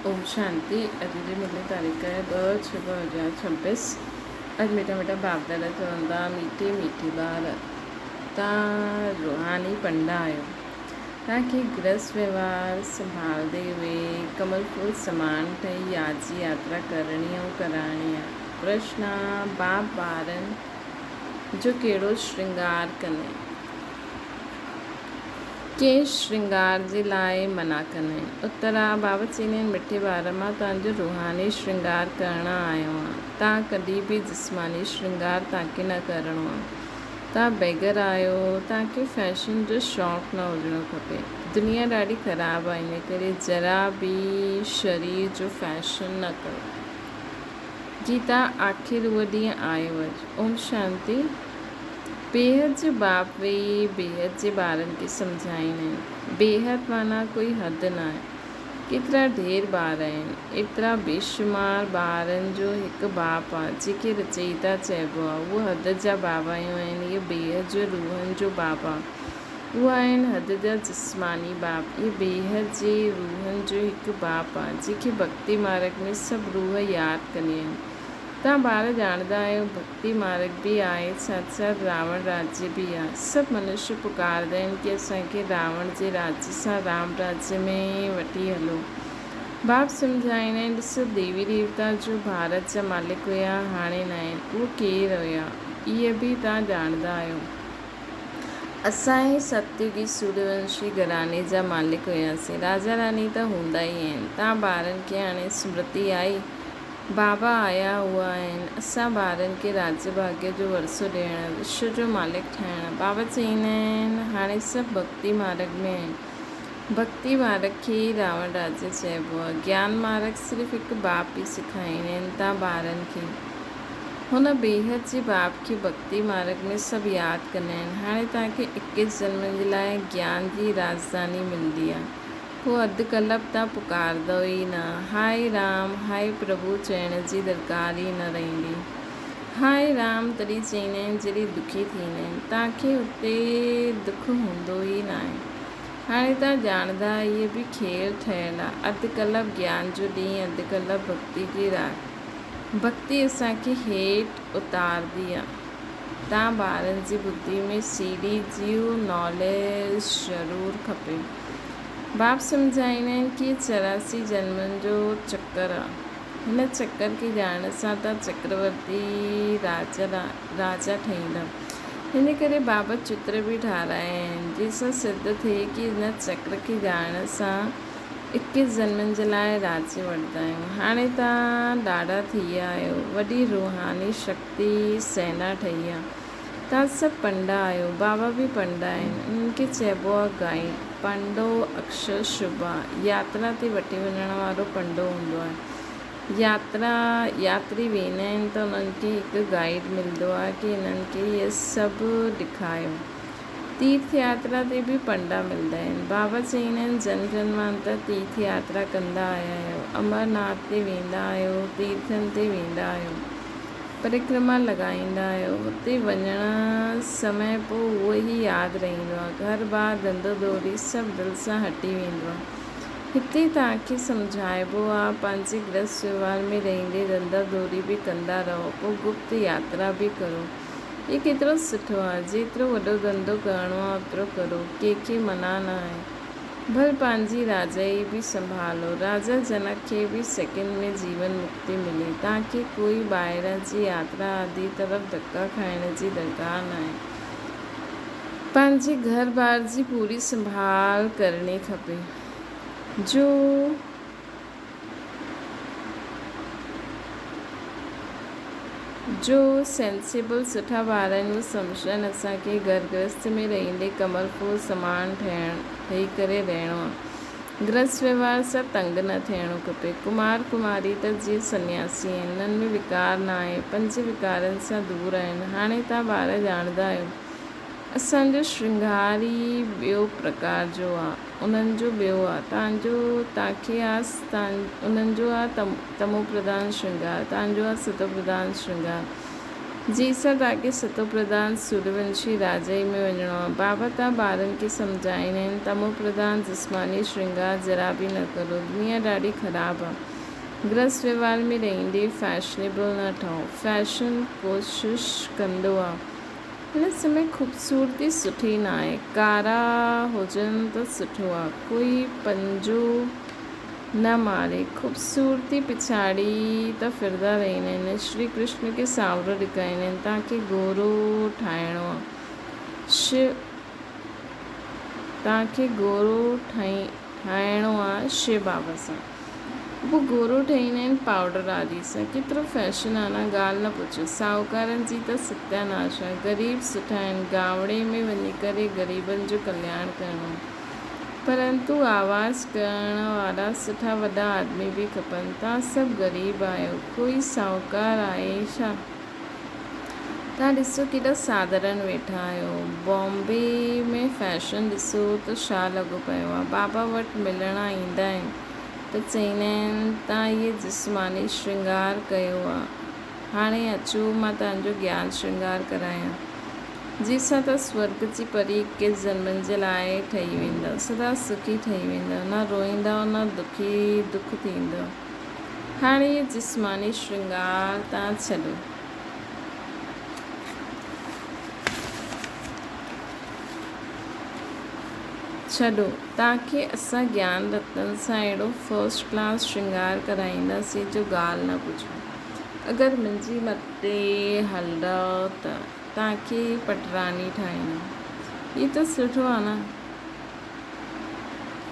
ओम शांति। अॼु जी मिली तारीख़ है 2/6/2026। अॼु मीठा बाप दादा चवंदा मीठे मीठी ॿार तव्हां रूहानी पंडा आहियो। तव्हांखे गृहस्थ व्यवहार संभालंदे हुए कमल फूल समान ठही याद जी यात्रा करणी ऐं कराइणी आहे। प्रश्न आहे, बाप ॿारनि जो कहिड़ो श्रृंगार कनि, के श्रृंगार जे लाइ मना कंदा आहिनि। उत्तर आहे, बाबा चवंदा आहिनि मिठे ॿार मां तव्हांजो रूहानी श्रृंगार करणु आयो आहे। तव्हां कॾहिं बि जिस्मानी श्रृंगार तव्हांखे न करिणो आहे। तव्हां बेगर आहियो, तव्हांखे फैशन जो शौक़ु न हुजणो खपे। दुनिया ॾाढी ख़राबु आहे, इन करे ज़रा बि शरीर जो फैशन न कयो। गीता आख़िर उहो ॾींहुं आयो अॼु। ओम शांति। बेहद जे बाप वेही बेहद जे ॿारनि खे सम्झाईंदा आहिनि। बेहद माना कोई हदि न आहे। केतिरा ढेर ॿार आहिनि, एतिरा बेशुमार ॿारनि जो हिकु बाप आहे जेके रचयिता चइबो आहे। उहे हद जा बाबायूं आहिनि। इहे बेहद जो रूहनि जो बाप आहे। उहे आहिनि हद जा जिस्मानी बाप। इहे बेहद जे रूहनि जो हिकु बाप आहे जंहिंखे भक्ति मार्ग में सभु रूह यादि कंदी आहिनि। तव्हां ॿार ॼाणंदा आहियो भक्ति मार्ग बि आहे, साथ साथ रावण राज्य बि आहे। सभु मनुष्य पुकारंदा आहिनि कि असांखे रावण जे राज्य सां राम राज्य में वठी हलो। बाप सम्झाईंदा आहिनि, ॾिसो देवी देवता जो भारत जा मालिक हुया, हाणे न आहिनि। उहे केरु हुया इहे बि तव्हां ॼाणंदा आहियो। असां सतयुगी सूर्यवंशी घराने जा मालिक हुयासीं। राजा रानी त हूंदा ई आहिनि। तव्हां ॿारनि खे हाणे स्मृति आई, बाबा आया हुआ आहिनि असां ॿारनि खे राज्य भाग्य जो वरसो ॾियणु, विश्व जो मालिक ठाहिणु। बाबा चवंदा आहिनि हाणे सभु भक्ति मार्ग में आहिनि। भक्ति मार्ग खे ई रावण राज्य चइबो आहे। ज्ञान मार्ग सिर्फ़ु हिकु बाप ई सेखारींदा आहिनि तव्हां ॿारनि खे। हुन बेहद जे बाप खे भक्ति मार्ग में सभु यादि कंदा आहिनि। हाणे तव्हांखे 21 जन्म जे लाइ ज्ञान जी राजधानी मिलंदी आहे। उहो अधु कलाक तव्हां पुकारंदो ई न। हाय राम हाय प्रभु चइण जी दरकार ई न रहंदी। हाय राम तॾहिं चवंदा आहिनि जॾहिं दुखी थींदा आहिनि। तव्हांखे हुते दुख हूंदो ई न आहे। हाणे तव्हां ॼाणंदा इहे बि खेल ठहियलु आहे। अधु कलाक ज्ञान जो ॾींहुं, अधु कलाक भक्ति जी रात। भक्ति असांखे हेठि उतारंदी आहे। तव्हां ॿारनि जी बुद्धि में सीढ़ी जी नॉलेज ज़रूरु खपे। बाप सम्झाईंदा आहिनि कि 84 जन्मनि जो चक्कर आहे। हिन चक्कर खे ॼाणण सां तव्हां चक्रवर्ती राजा ठहींदा। हिन करे बाबा चित्र बि ठाहिराया आहिनि जंहिंसां सिद्ध थिए कि हिन चक्र खे ॼाणण सां 21 जन्मनि जे लाइ राज्य वठंदा आहियूं। हाणे तव्हां ॾाढा थी विया आहियो। वॾी रूहानी शक्ति सेना ठही आहे। तव्हां सभु पंडा आहियो। बाबा बि पंडा आहिनि। उन्हनि खे चइबो आहे गाइड। पंडो अक्षर शुभ आहे। यात्रा ते वठी वञण वारो पंडो हूंदो आहे। यात्री वेंदा आहिनि त उन्हनि खे हिकु गाइड मिलंदो आहे कि हिननि खे इहे सभु ॾेखारियो। तीर्थ यात्रा ते बि पंडा मिलंदा आहिनि। बाबा चवंदा आहिनि जन जन्मांतर तीर्थ यात्रा कंदा आया आहियो। अमरनाथ ते वेंदा आहियो, तीर्थनि ते वेंदा आहियो, परिक्रमा लॻाईंदा आहियो। हुते वञण समय पोइ उहो ई यादि रहंदो आहे। घर बार धंधो दौड़ी सभु दिलि सां हटी वेंदो आहे। हिते तव्हांखे सम्झाइबो आहे पंहिंजे गृहस्थ व्यवहार में रहंदे धंधा दौड़ी बि कंदा रहो, पोइ गुप्त यात्रा बि करो। इहे केतिरो सुठो आहे। जेतिरो वॾो धंधो करिणो आहे ओतिरो करो, कंहिंखे मना न आहे। भल पंहिंजी राजाई बि संभालो। राजा जनक खे बि सेकेंड में जीवन मुक्ति मिली। तव्हांखे कोई ॿाहिरां जी यात्रा आदि तरफ़ धक्का खाइण जी दरकार न आहे। पंहिंजे घर बार जी पूरी संभाल करणी खपे। जो सेंसिबल सुठा ॿार आहिनि उहे सम्झनि असांखे घर गृहस्थ में रहंदे कमल फूल समान ठही करे रहणो आहे। गृहस्थ व्यवहार सां तंग न थियणो खपे। कुमार कुमारी त जीअं सन्यासी आहिनि। हिननि में विकार न आहे। 5 विकारनि सां दूर आहिनि। हाणे तव्हां ॿार ॼाणंदा आहियो असांजो श्रृंगार ई ॿियो प्रकार जो आहे। उन्हनि जो ॿियो आहे। तव्हांखे आहे उन्हनि जो आहे तमो प्रधान श्रृंगार, तव्हांजो आहे सतो प्रधान श्रृंगार। जी सर तव्हांखे सतो प्रधान सूर्यवंशी राजाई में वञिणो आहे। बाबा तव्हां ॿारनि खे सम्झाईंदा आहिनि तमो प्रधान जिस्मानी श्रृंगार जरा बि न करो, दुनिया ॾाढी ख़राबु आहे। गृहस्थ व्यवहार में रहंदे फैशनेबल न ठहो, फैशन कोशिशि कंदो आहे। हिन समय ख़ूबसूरती सुठी न आहे, कारा हुजनि त सुठो आहे। कोई पंजो न मारे, ख़ूबसूरती पिछाड़ी त फिरदा रहंदा आहिनि। श्री कृष्ण खे सावरो ॾेखारींदा आहिनि तव्हांखे गोरो ठाहिणो आहे। तव्हांखे गोरो ठाहिणो आहे शिव बाबा सां। पोइ गोरो ठाहींदा आहिनि पाउडर आदि सां। केतिरो फैशन आहे न, ॻाल्हि न पुछो। साहूकारनि जी त सत्यानाश आहे। ग़रीब सुठा आहिनि, गावड़े में वञी करे ग़रीबनि जो कल्याण करिणो, परंतु आवाज़ करण वारा सुठा वॾा आदमी बि खपनि। तव्हां सभु ग़रीब आहियो, कोई साहूकार आहे छा? तव्हां ॾिसो केॾा साधारण वेठा आहियो। बॉम्बे में फैशन ॾिसो त छा लॻो पियो आहे। बाबा वटि मिलण ईंदा आहिनि त चवंदा आहिनि तव्हां इहे जिस्मानी श्रृंगार कयो आहे, हाणे अचो मां तव्हांजो ज्ञान श्रृंगार करायां, जंहिंसां त स्वर्ग जी परी के जन्मनि जे लाइ ठही वेंदव, सदा सुखी ठही वेंदव, न रोईंदव न दुख थींदव। हाणे इहे जिस्मानी श्रृंगार तव्हां छॾो। तव्हांखे असां ज्ञान रत्न सां अहिड़ो फर्स्ट क्लास श्रृंगार कराईंदासीं जो ॻाल्हि न पुछो। अगरि मुंहिंजी मथे हलंदव त तव्हांखे पटरानी ठाहींदमि। इहो त सुठो आहे न।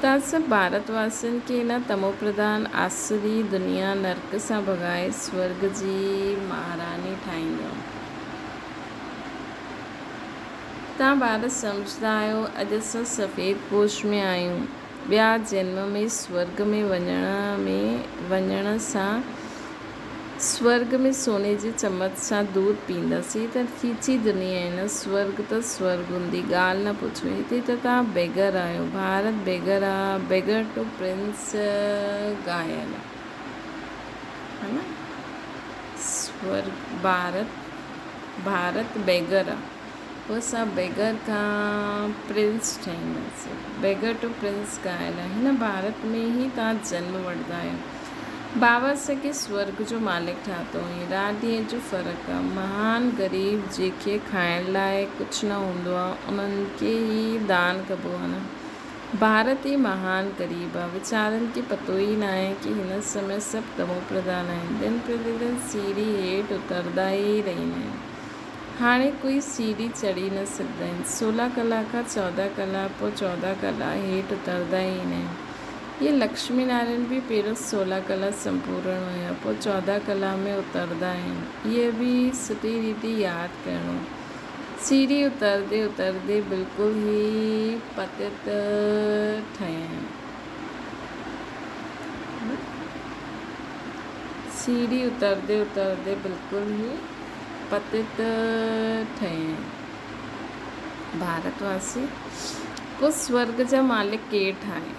तव्हां सभु भारतवासियुनि खे न तमो प्रधान आसुरी दुनिया नर्क सां भॻाए स्वर्ग जी महारानी ठाहींदव। तव्हां ॿार सम्झंदा आहियो अॼु असां सफ़ेद पोश में आहियूं, ॿिया जन्म में स्वर्ग में वञण सां स्वर्ग में सोने जी चमच सां दूध पींदासीं त खीची दुनिया आहे न। स्वर्ग त स्वर्ग हूंदी, ॻाल्हि न पुछो। हिते त तव्हां बेगर आहियो, भारत बेगर आहे। बेगर टू प्रिंस ॻायल है न। स्वर्ग भारत बेगर आहे, पोइ असां बेगर खां प्रिंस ठाहींदासीं। बेगर टू प्रिंस ॻायल आहे। हिन भारत में ई तव्हां जन्म वठंदा आहियो। बाबा असांखे स्वर्ग जो मालिक ठातो हुई। राति ॾींहं जो फ़र्क़ु आहे। महान ग़रीब जंहिंखे खाइण लाइ कुझु न हूंदो आहे उन्हनि खे ई दान कबो आहे न। भारत ई महान ग़रीब आहे। वीचारनि खे पतो ई न आहे कि हिन समय सभु तमो प्रधान आहिनि। दिन प्रतिदिन सीढ़ी हेठि उतरंदा ई रहंदा आहिनि। हाणे कोई सीढ़ी चढ़ी न सघंदा आहिनि। 16 कला खां 14 कला, पोइ 14 कला हेठि उतरंदा ई आहिनि। ये लक्ष्मी नारायण भी पहिरियों 16 कला संपूर्ण हुया, पोइ 14 कला में उतरंदा आहिनि। इहे बि सुठी रीति यादि करिणो। सीढ़ी उतरदे उतरदे बिल्कुलु ई पतित ठहिया। सीढ़ी उतरदे उतरदे बिल्कुलु ई पतित ठहिया। भारतवासी को स्वर्ग जा मालिक केरु ठाहे?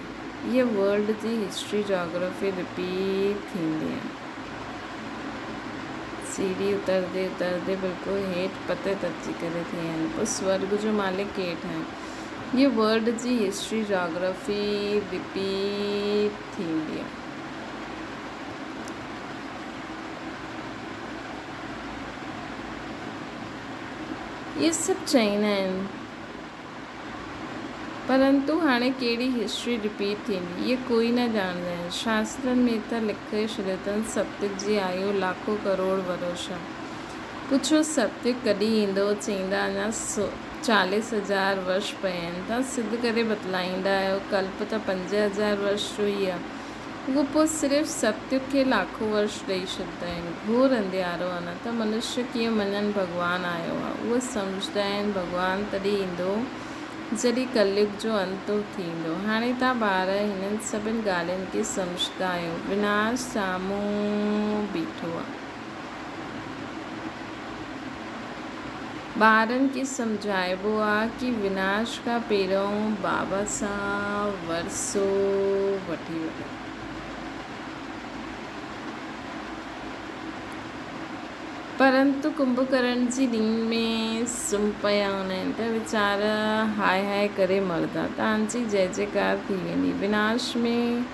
ये वर्ल्ड जी हिस्ट्री जोग्राफी रिपीट थींदी आहे। सीढ़ी उतरदे उतरदे बिल्कुलु हेठि पतित अची करे थिया आहिनि। पोइ स्वर्ग जो मालिक केरु ठाहे? ये वर्ल्ड जी हिस्ट्री जोग्राफी रिपीट थींदी आहे। ये सभु चवंदा आहिनि, परंतु हाणे कहिड़ी हिस्ट्री रिपीट थींदी इहे कोई न ॼाणंदा आहिनि। शास्त्रनि में त लिखे छॾियो अथनि सतयुग जी आयु लाखों करोड़ वर्ष आहे। पुछो सतयुग कॾहिं ईंदो? चईंदा अञा 40,000 वर्ष पिया आहिनि। तव्हां सिद्ध करे बतलाईंदा आहियो कल्प त 5,000 वर्ष जो ई आहे। उहो पोइ सिर्फ़ु सतयुग खे लाखों वर्ष ॾेई छॾींदा आहिनि। घोर अंधियारो आहे न। त मनुष्य कीअं मञनि भॻवानु आयो आहे। उहे सम्झंदा आहिनि भॻवानु तॾहिं ईंदो जॾहिं कलयुग जो अंत थींदो। हाणे तव्हां ॿार हिननि सभिनि ॻाल्हियुनि खे सम्झंदा आहियो। विनाश साम्हूं बीठो आहे। ॿारनि खे सम्झाइबो आहे कि विनाश खां पहिरियों बाबा सां वरसो वठी वठो। परंतु कुंभकर्ण जी नींद में सुम्ही पिया हूंदा आहिनि त वीचारा हाय हाय करे मरदा। तव्हांजी जय जयकार थी वेंदी। विनाश में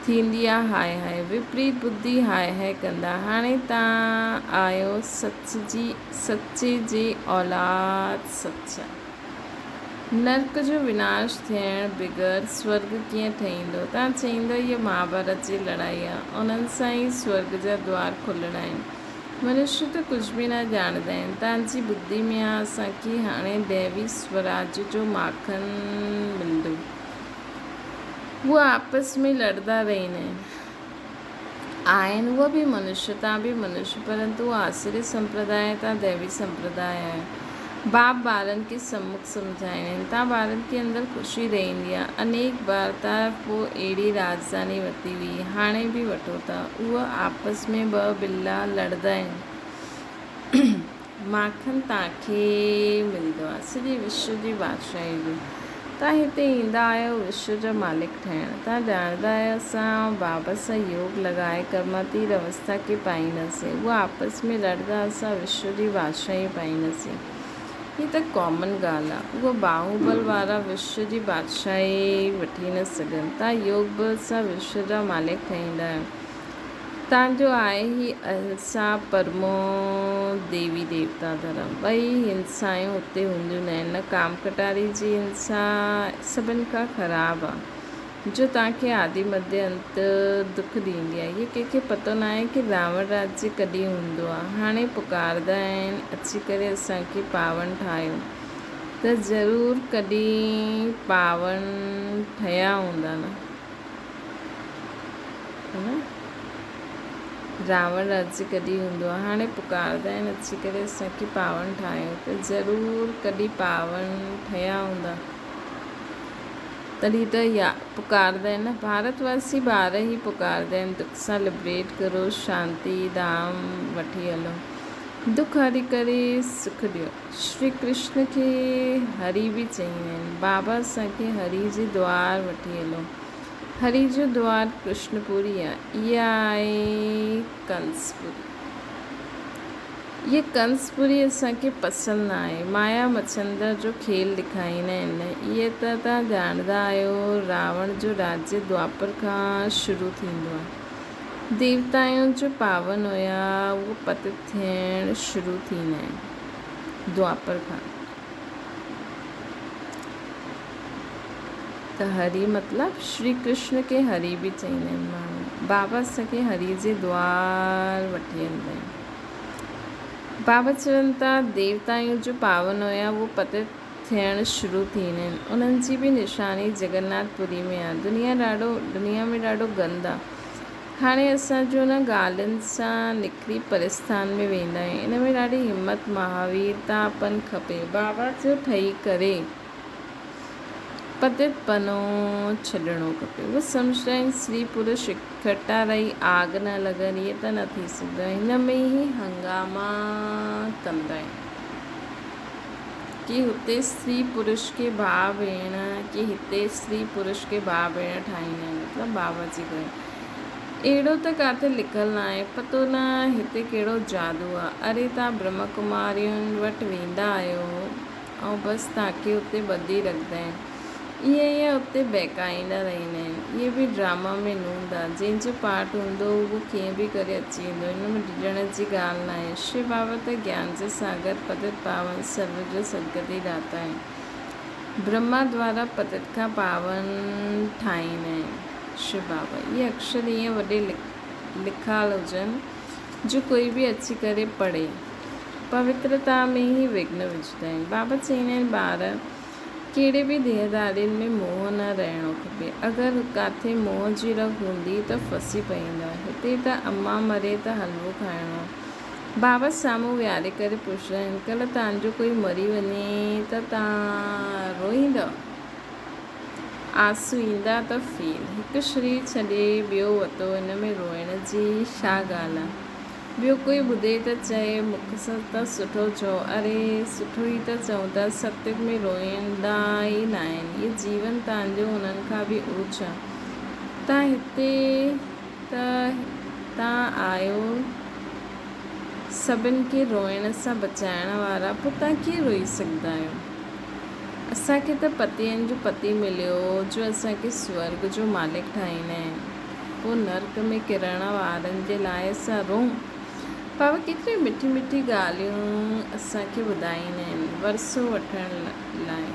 थींदी आहे हाय हाय, विपरीत बुद्धि हाय हाय कंदा। हाणे तव्हां आहियो सचे जे औलाद सचा। नर्क जो विनाश थियण बग़ैर स्वर्ग कीअं ठहींदो? तव्हां चईंदो इहा महाभारत जी लड़ाई आहे, उन्हनि सां ई स्वर्ग जा द्वार खुलणा आहिनि। मनुष्य त कुझु बि न ॼाणंदा आहिनि। तव्हांजी बुद्धि में आहे असांखे हाणे दैवी स्वराज जो माखन मिलंदो। उहे आपस में लड़दा रहंदा आहिनि। उहा बि मनुष्य, तव्हां बि मनुष्य, परंतु उहा आसुरी संप्रदाय आहे, तव्हां दैवी संप्रदाय आहे। बाप ॿारनि खे सम्मुख सम्झाईंदा आहिनि। तव्हां ॿारनि खे अंदरि ख़ुशी रहंदी आहे। अनेक बार त पोइ अहिड़ी राजधानी वरिती हुई, हाणे बि वठो था। उहा आपस में ॿ बिल्ला लड़दा आहिनि। माखन तव्हांखे मिलंदो आहे सॼे विश्व जी बादशाही जो। तव्हां हिते ईंदा आहियो विश्व जा मालिक ठहिण। तव्हां ॼाणंदा आहियो असां बाबा सां योग लॻाए कर्मातीत अवस्था खे पाईंदासीं। उहा आपस में लड़दा, असां विश्व जी बादशाही पाईंदासीं। हीअ त कॉमन ॻाल्हि आहे। उहा बाहुबल वारा विश्व जी बादशाही वठी न सघनि। तव्हां योग बल सां विश्व जा मालिक ठहींदा आहियो। तव्हांजो आहे ही अहिंसा परमो देवी देवता धर्म। ॿई हिंसायूं उते हूंदियूं न आहिनि। न काम कटारी जी हिंसा सभिनि खां ख़राबु आहे, जो तव्हांखे आदि मध्य अंत दुख ॾींदी आहे। इहे कंहिंखे पतो न आहे कि रावण राज्य कॾहिं हूंदो आहे। हाणे पुकारदा आहिनि अची करे असांखे पावन ठाहियो, त ज़रूरु कॾहिं पावन ठहिया हूंदा न। रावण राज्य कॾहिं हूंदो आहे। हाणे पुकारदा आहिनि अची करे असांखे पावन ठाहियो, त ज़रूरु कॾहिं पावन ठहिया हूंदा। तॾहिं त या पुकारदा आहिनि न। भारतवासी ॿार ई पुकारदा आहिनि दुख सां लिबरेट करो, शांति धाम वठी हलो, दुख हरी करे सुख ॾियो। श्री कृष्ण खे हरि बि चईंदा आहिनि। बाबा असांखे हरि जे द्वार वठी हलो। हरि जो द्वार कृष्णपुरी आहे। इहा आहे कंसपुरी। ये कंसपुरी असांखे पसंदि न आहे। माया मच्छंदर जो खेल ॾेखारींदा आहिनि। इहे त तव्हां ॼाणंदा आहियो रावण जो राज्य द्वापर खां शुरू थींदो आहे। देवताउनि जो पावन हुया, उहो पतित थियण शुरू थींदा आहिनि द्वापर खां। त हरि मतिलबु श्री कृष्ण खे हरि बि चईंदा आहिनि माण्हू। बाबा असांखे हरि जे द्वार वठी वेंदा आहिनि। बाबा चवनि था देवताउनि जो पावन हुया, उहो पतित थियण शुरू थींदा आहिनि। उन्हनि जी बि निशानी जगन्नाथपुरी में आहे। दुनिया में ॾाढो गंद आहे। हाणे असांजो न ॻाल्हियुनि सां निकिरी परिस्थान में वेंदा आहियूं। इन में ॾाढी हिमत महावीरतापन खपे। बाबा जो ठही करे पतित पनो छॾिणो खपे। उहे सम्झंदा आहिनि स्त्री पुरुष इकट्ठा रही आग न लॻनि, इहे त न थी सघंदो। हिन में ई हंगामा कंदा आहिनि कि हुते स्त्री पुरुष खे भाउ भेण, कि हिते स्त्री पुरुष खे भाउ भेण ठाहींदा आहिनि, मतिलबु बाबा जी करे। अहिड़ो त किथे लिखियलु न आहे, पतो न हिते कहिड़ो जादू आहे। अरे तव्हां ब्रह्म कुमारियुनि वटि वेंदा आहियो ऐं बसि तव्हांखे हुते ॿधी रखंदा आहिनि। इहे उते बहकाईंदा रहंदा आहिनि। इहे बि ड्रामा में नूंद आहे। जंहिंजो पार्ट हूंदो उहो कीअं बि करे अची वेंदो। हिन में डिॼण जी ॻाल्हि न आहे। शिव बाबा त ज्ञान जो सागर, पतित पावन, सर्व जो सदगति दाता आहिनि। ब्रह्मा द्वारा पतित खां पावन ठाहींदा आहिनि शिव बाबा। इहे अक्षर ईअं वॾे लिखाल हुजनि जो कोई बि अची करे पढ़े। पवित्रता में ई विघ्न विझंदा आहिनि। बाबा चईंदा आहिनि ॿार कहिड़े बि देहदारियुनि में मोह न रहणो खपे। अगरि किथे मोह जी रग हूंदी त फसी पईंदा। हिते त अम्मा मरे त हलवो खाइणो आहे। बाबा साम्हूं विहारे करे पुछंदा आहिनि कल्ह तव्हांजो कोई मरी वञे त तव्हां रोईंदव? आंसू ईंदा त फेल। हिकु शरीर छॾे ॿियो वरितो, हिन में रोइण जी छा ॻाल्हि आहे? ॿियो कोई ॿुधे त चए मुख सां त सुठो चओ। अरे सुठो ई त चऊं था, सत्य में रोईंदा ई न आहिनि। इहो जीवन तव्हांजो हुननि खां बि ऊच आहे। तव्हां हिते त तव्हां आहियो सभिनि खे रोइण सां बचाइण वारा पोइ तव्हां कीअं रोई सघंदा आहियो। असांखे त पतियुनि जो पति मिलियो जो असांखे स्वर्ग जो मालिक ठाहींदा आहिनि, पोइ नर्क में किरण वारनि जे लाइ असां रोऊं। बाबा केतिरी मिठी मिठी ॻाल्हियूं असांखे ॿुधाईंदा आहिनि वरसो वठण लाइ।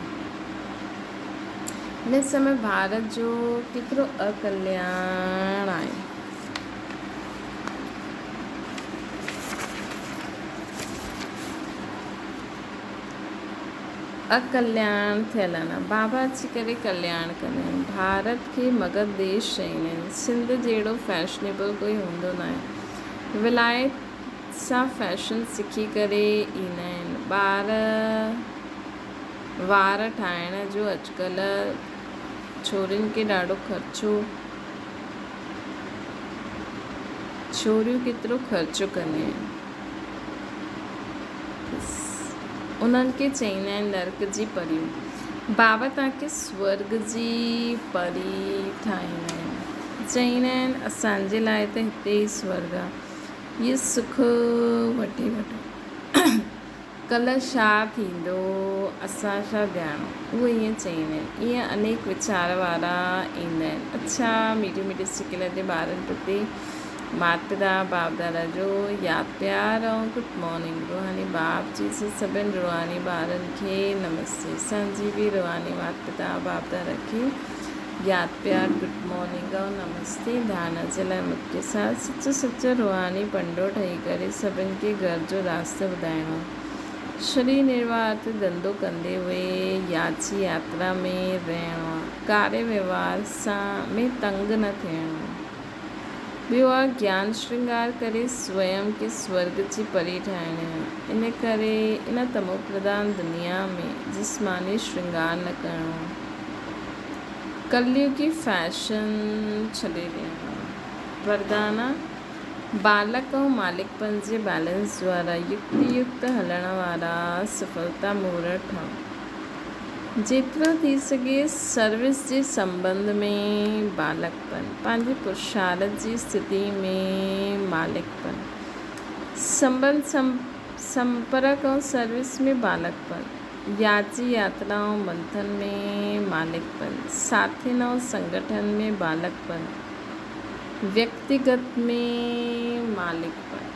हिन समय भारत जो केतिरो अकल्याण आहे। अकल्याण थियल आहिनि, बाबा अची करे कल्याण कंदा आहिनि। भारत खे मगध देश चईंदा आहिनि। सिंध जहिड़ो फैशनेबल कोई हूंदो न आहे। विलायत सां फैशन सिखी करे ईंदा आहिनि। वार ठाहिण जो अॼुकल्ह छोरियुनि खे ॾाढो ख़र्चो, छोरियूं केतिरो ख़र्चो कंदियूं आहिनि। उन्हनि खे चईंदा आहिनि नर्क जी परियूं। बाबा तव्हांखे स्वर्ग जी परी ठाहींदा आहिनि। चईंदा आहिनि असांजे लाइ त हिते ई स्वर्ग आहे, इहो सुख वठी वठो, कल्ह छा थींदो असां छा ॼाणो, उहे ईअं चईंदा आहिनि। ईअं अनेक वीचार वारा ईंदा आहिनि। अच्छा मीठी मीठी सिकिल ते ॿारनि प्रति माता पिता बाप दादा जो यादि प्यार ऐं गुड मॉर्निंग। रूहानी बाप जी से सभिनि रूहानी ॿारनि खे नमस्ते। असांजी बि रूहानी माता पिता बाप दादा खे यादि प्यार गुड मॉर्निंग ऐं नमस्ते। ध्यान जे लाइ मुख्य साथ सचो रूहानी पंडो ठही करे सभिनि खे घर जो रास्तो ॿुधाइणो। शरीर निर्वाह ते धंधो कंदे हुए याची यात्रा में रहणो आहे। कार्य व्यवहार सां में तंग न थियणो। ॿियो आहे ज्ञान श्रृंगार करे स्वयं खे स्वर्ग जी परी ठाहिणी आहे। इन करे इन तमो प्रधान दुनिया में जिस्मानी श्रृंगार न करणो। कलयुगी फैशन छॾे ॾियणो। वरदाना बालक ऐं मालिकपन जे बैलेंस द्वारा युक्त हलण वारा सफलता मुहूर्त ठहो। जेतिरो थी सघे सर्विस जे संबंध में बालकपन, पंहिंजी पुरुषार्थ जी स्थिति में मालिकपन, संबंध संपर्क ऐं सर्विस में बालकपन, याची यात्रा ऐं मंथन में मालिकपन, साथियुनि ऐं संगठन में बालकपन, व्यक्तिगत में मालिकपन।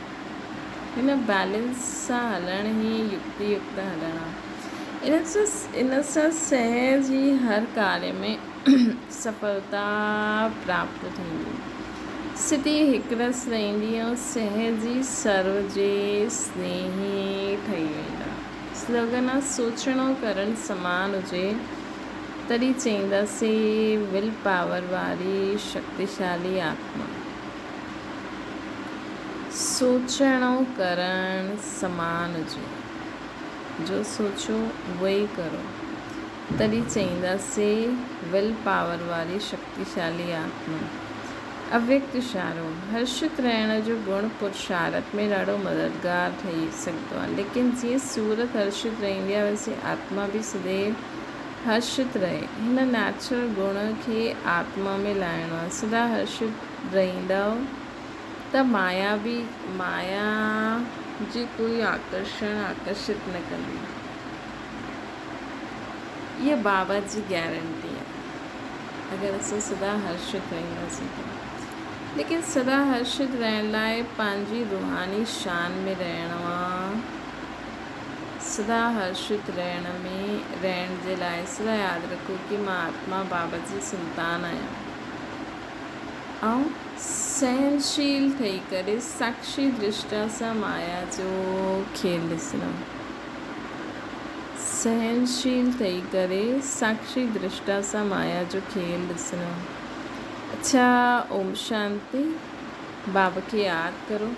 हिन बैलेंस सां हलण ई युक्त हलण आहे। इन सां सहज ई हर कार्य में सफलता प्राप्त थींदी। स्थिति हिकरस रहंदी ऐं सहज ई सर्व जे स्नेही ठही वेंदा। स्लोगन आहे सोचणो करणु समान हुजे तॾहिं चईंदासीं विल पावर वारी शक्तिशाली आत्मा। सोचणो करणु समान हुजे, जो सोचो उहो ई करो तॾहिं चईंदासीं विल पावर वारी शक्तिशाली आत्मा। अव्यक्त इशारो हर्षित रहण जो गुण पुरुषार्थ में ॾाढो मददगार ठही सघंदो आहे। लेकिन जीअं सूरत हर्षित रहंदी आहे वैसे आत्मा बि सदैव हर्षित रहे। हिन नेचुरल गुण खे आत्मा में लाइणो आहे। सदा हर्षित रहंदव त माया जी कोई आकर्षित न कंदी। इहा बाबा जी गारंटी आहे अगरि असां सदा हर्षित रहंदासीं त। लेकिन सदा हर्षित रहण लाइ पंहिंजी रूहानी शान में रहणो आहे। सदा हर्षित रहण जे लाइ सदा यादि रखो कि मां आत्मा बाबा जी संतान आहियां ऐं सहनशील ठही करे साक्षी दृष्टा सां माया जो खेल ॾिसणो। सहनशील ठही करे साक्षी दृष्टा सां माया जो खेल ॾिसणो। अच्छा ओम शांति। बाबा खे यादि करो।